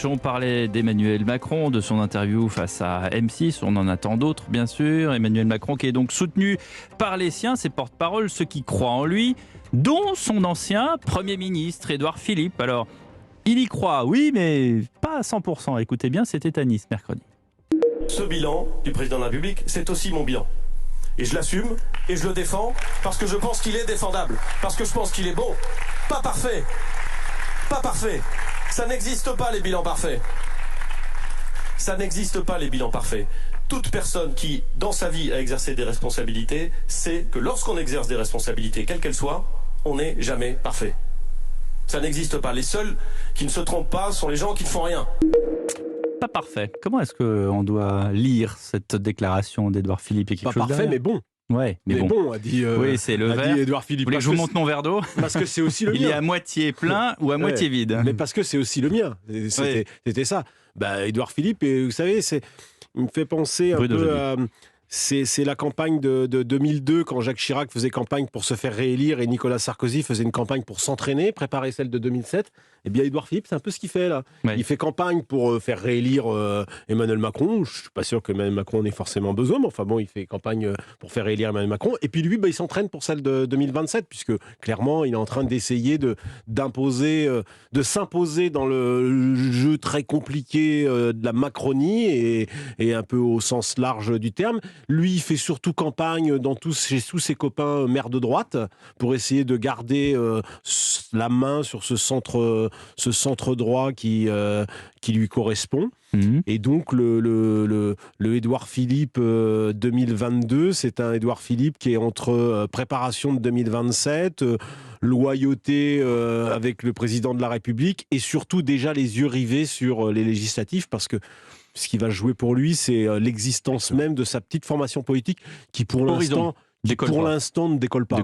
On parlait d'Emmanuel Macron, de son interview face à M6. On en attend d'autres, bien sûr. Emmanuel Macron qui est donc soutenu par les siens, ses porte-parole, ceux qui croient en lui, dont son ancien Premier ministre, Édouard Philippe. Alors, il y croit, oui, mais pas à 100%. Écoutez bien, c'était à Nice, mercredi. Ce bilan du président de la République, c'est aussi mon bilan. Et je l'assume et je le défends parce que je pense qu'il est défendable. Parce que je pense qu'il est bon. Pas parfait. Pas parfait. Ça n'existe pas les bilans parfaits. Ça n'existe pas les bilans parfaits. Toute personne qui, dans sa vie, a exercé des responsabilités, sait que lorsqu'on exerce des responsabilités, quelles qu'elles soient, on n'est jamais parfait. Ça n'existe pas. Les seuls qui ne se trompent pas sont les gens qui ne font rien. Pas parfait. Comment est-ce qu'on doit lire cette déclaration d'Édouard Philippe? Pas parfait, mais bon. Ouais, mais bon, a dit, oui, c'est le verre. Édouard Philippe. Vous voulez que je vous montre mon verre d'eau? Parce que c'est aussi le mien. Il est à moitié plein ou à moitié vide? Mais parce que c'est aussi le mien. C'était ça. Édouard Philippe, et vous savez, il me fait penser un peu à... C'est la campagne de 2002, quand Jacques Chirac faisait campagne pour se faire réélire et Nicolas Sarkozy faisait une campagne pour s'entraîner, préparer celle de 2007. Eh bien, Édouard Philippe, c'est un peu ce qu'il fait là. Ouais. Il fait campagne pour faire réélire Emmanuel Macron. Je ne suis pas sûr qu'Emmanuel Macron en ait forcément besoin, mais enfin bon, il fait campagne pour faire réélire Emmanuel Macron. Et puis lui, il s'entraîne pour celle de 2027, puisque clairement, il est en train d'essayer de s'imposer dans le jeu très compliqué de la Macronie et un peu au sens large du terme. Lui, il fait surtout campagne chez tous ses copains maires de droite pour essayer de garder la main sur ce centre droit qui lui correspond. Et donc le Édouard Philippe 2022, c'est un Édouard Philippe qui est entre préparation de 2027, loyauté avec le président de la République et surtout déjà les yeux rivés sur les législatives, parce que ce qui va jouer pour lui, c'est l'existence même de sa petite formation politique qui pour l'instant ne décolle pas.